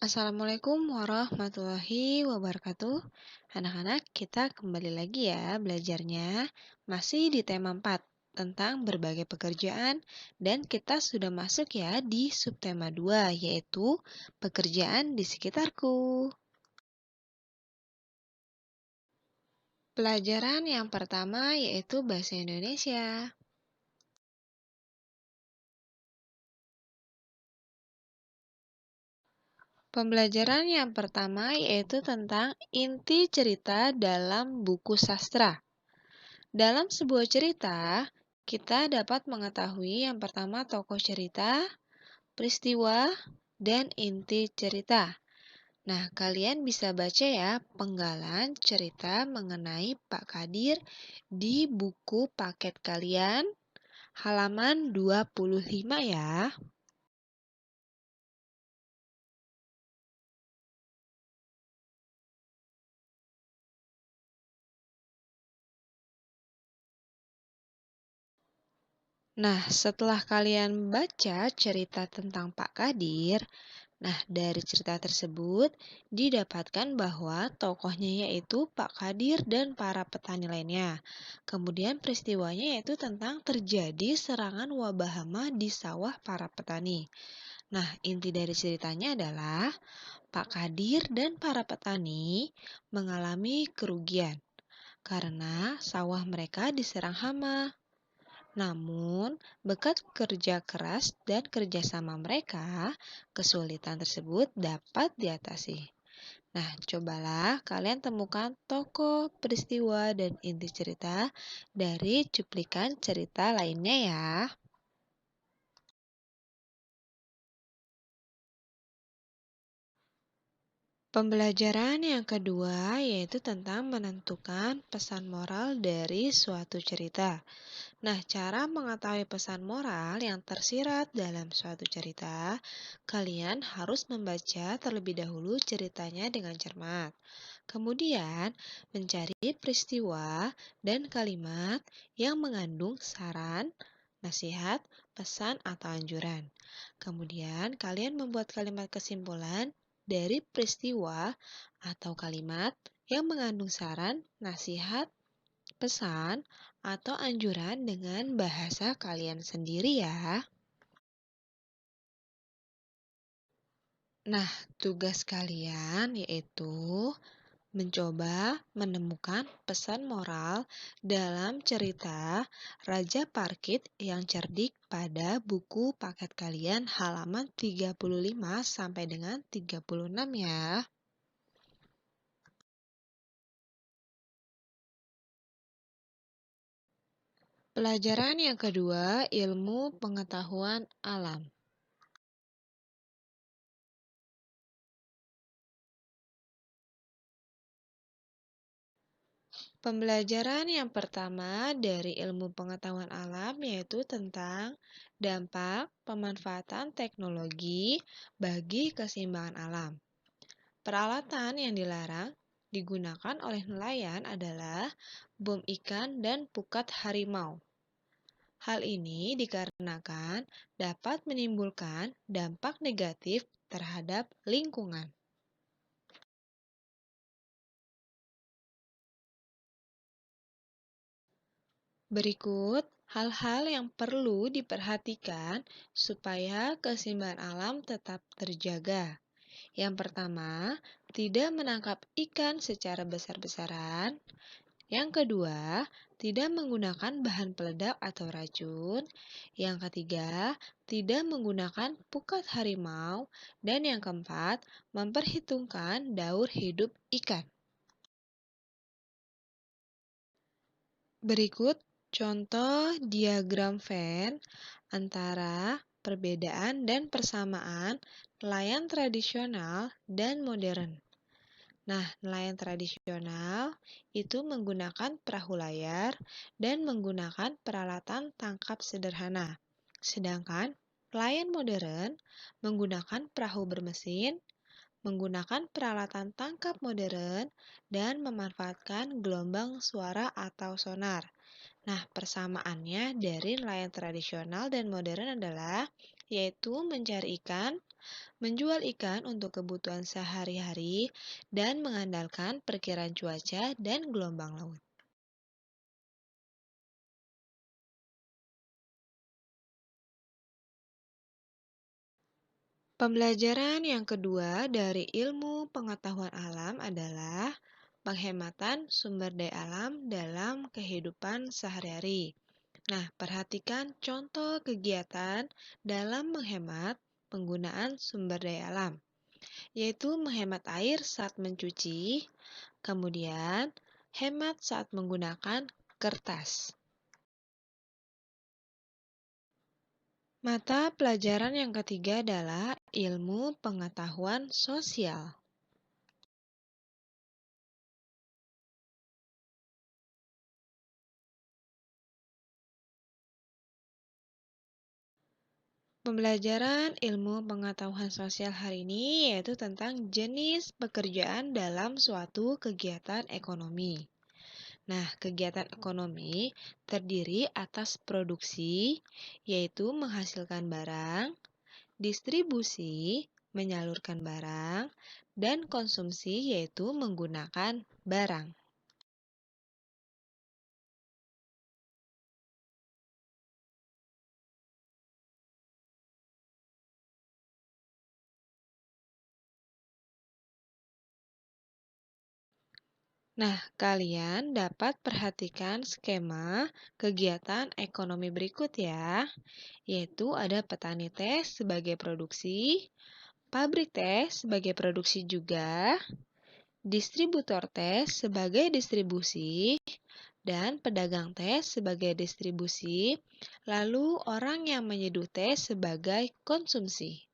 Assalamualaikum warahmatullahi wabarakatuh. Anak-anak, kita kembali lagi ya belajarnya. Masih di tema 4 tentang berbagai pekerjaan dan kita sudah masuk ya di subtema 2 yaitu pekerjaan di sekitarku. Pelajaran yang pertama yaitu bahasa Indonesia. Pembelajaran yang pertama yaitu tentang inti cerita dalam buku sastra. Dalam sebuah cerita, kita dapat mengetahui yang pertama tokoh cerita, peristiwa, dan inti cerita. Nah, kalian bisa baca ya penggalan cerita mengenai Pak Kadir di buku paket kalian, halaman 25 ya. Nah, setelah kalian baca cerita tentang Pak Kadir, nah, dari cerita tersebut didapatkan bahwa tokohnya yaitu Pak Kadir dan para petani lainnya. Kemudian peristiwanya yaitu tentang terjadi serangan wabah hama di sawah para petani. Nah, inti dari ceritanya adalah Pak Kadir dan para petani mengalami kerugian karena sawah mereka diserang hama. Namun, berkat kerja keras dan kerjasama mereka, kesulitan tersebut dapat diatasi. Nah, cobalah kalian temukan tokoh, peristiwa, dan inti cerita dari cuplikan cerita lainnya ya. Pembelajaran yang kedua yaitu tentang menentukan pesan moral dari suatu cerita. Nah, cara mengetahui pesan moral yang tersirat dalam suatu cerita, kalian harus membaca terlebih dahulu ceritanya dengan cermat. Kemudian, mencari peristiwa dan kalimat yang mengandung saran, nasihat, pesan, atau anjuran. Kemudian, kalian membuat kalimat kesimpulan dari peristiwa atau kalimat yang mengandung saran, nasihat, pesan, atau anjuran dengan bahasa kalian sendiri ya. Nah, tugas kalian yaitu mencoba menemukan pesan moral dalam cerita Raja Parkit yang cerdik pada buku paket kalian halaman 35 sampai dengan 36 ya. Pelajaran yang kedua, ilmu pengetahuan alam. Pembelajaran yang pertama dari ilmu pengetahuan alam yaitu tentang dampak pemanfaatan teknologi bagi keseimbangan alam. Peralatan yang dilarang digunakan oleh nelayan adalah bom ikan dan pukat harimau. Hal ini dikarenakan dapat menimbulkan dampak negatif terhadap lingkungan. Berikut hal-hal yang perlu diperhatikan supaya keseimbangan alam tetap terjaga. Yang pertama, tidak menangkap ikan secara besar-besaran. Yang kedua, tidak menggunakan bahan peledak atau racun. Yang ketiga, tidak menggunakan pukat harimau. Dan yang keempat, memperhitungkan daur hidup ikan. Berikut contoh diagram Venn antara perbedaan dan persamaan nelayan tradisional dan modern. Nah, nelayan tradisional itu menggunakan perahu layar dan menggunakan peralatan tangkap sederhana. Sedangkan nelayan modern menggunakan perahu bermesin, menggunakan peralatan tangkap modern, dan memanfaatkan gelombang suara atau sonar. Nah, persamaannya dari nelayan tradisional dan modern adalah yaitu mencari ikan, menjual ikan untuk kebutuhan sehari-hari, dan mengandalkan perkiraan cuaca dan gelombang laut. Pembelajaran yang kedua dari ilmu pengetahuan alam adalah penghematan sumber daya alam dalam kehidupan sehari-hari. Nah, perhatikan contoh kegiatan dalam menghemat penggunaan sumber daya alam, yaitu menghemat air saat mencuci, kemudian hemat saat menggunakan kertas. Mata pelajaran yang ketiga adalah ilmu pengetahuan sosial. Pembelajaran ilmu pengetahuan sosial hari ini yaitu tentang jenis pekerjaan dalam suatu kegiatan ekonomi. Nah, kegiatan ekonomi terdiri atas produksi, yaitu menghasilkan barang, distribusi, menyalurkan barang, dan konsumsi, yaitu menggunakan barang. Nah, kalian dapat perhatikan skema kegiatan ekonomi berikut ya, yaitu ada petani teh sebagai produksi, pabrik teh sebagai produksi juga, distributor teh sebagai distribusi, dan pedagang teh sebagai distribusi, lalu orang yang menyeduh teh sebagai konsumsi.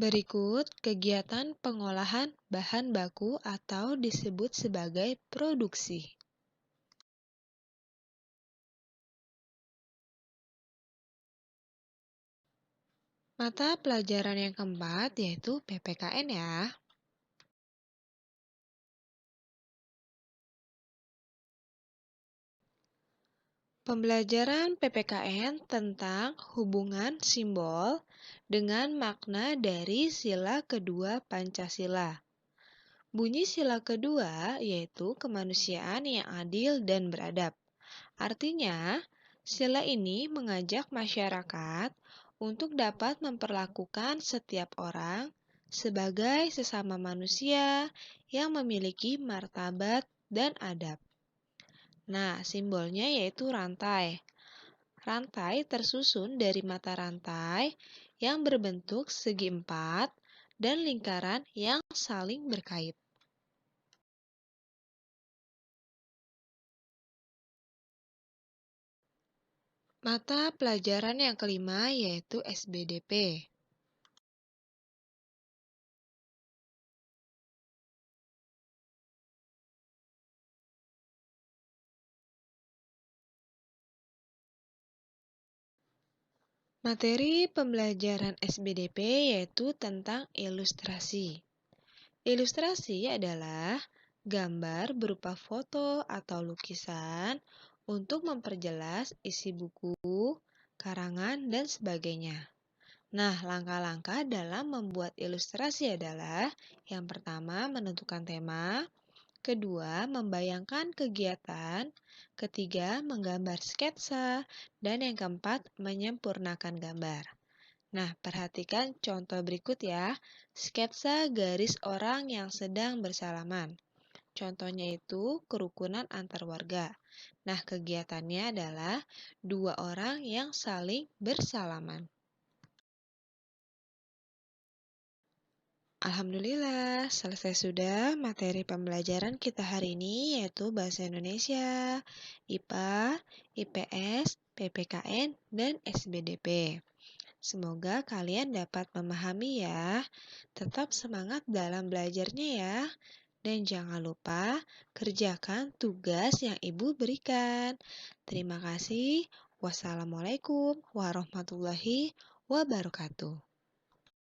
Berikut kegiatan pengolahan bahan baku atau disebut sebagai produksi. Mata pelajaran yang keempat yaitu PPKN ya. Pembelajaran PPKN tentang hubungan simbol dengan makna dari sila kedua Pancasila. Bunyi sila kedua yaitu kemanusiaan yang adil dan beradab. Artinya, sila ini mengajak masyarakat untuk dapat memperlakukan setiap orang sebagai sesama manusia yang memiliki martabat dan adab. Nah, simbolnya yaitu rantai. Rantai tersusun dari mata rantai yang berbentuk segi empat dan lingkaran yang saling berkait. Mata pelajaran yang kelima yaitu SBDP. Materi pembelajaran SBDP yaitu tentang ilustrasi. Ilustrasi adalah gambar berupa foto atau lukisan untuk memperjelas isi buku, karangan, dan sebagainya. Nah, langkah-langkah dalam membuat ilustrasi adalah yang pertama menentukan tema, kedua membayangkan kegiatan, ketiga menggambar sketsa, dan yang keempat menyempurnakan gambar. Nah, perhatikan contoh berikut ya. Sketsa garis orang yang sedang bersalaman. Contohnya itu kerukunan antar warga. Nah, kegiatannya adalah dua orang yang saling bersalaman. Alhamdulillah, selesai sudah materi pembelajaran kita hari ini yaitu Bahasa Indonesia, IPA, IPS, PPKN, dan SBDP. Semoga kalian dapat memahami ya. Tetap semangat dalam belajarnya ya. Dan jangan lupa kerjakan tugas yang Ibu berikan. Terima kasih. Wassalamualaikum warahmatullahi wabarakatuh.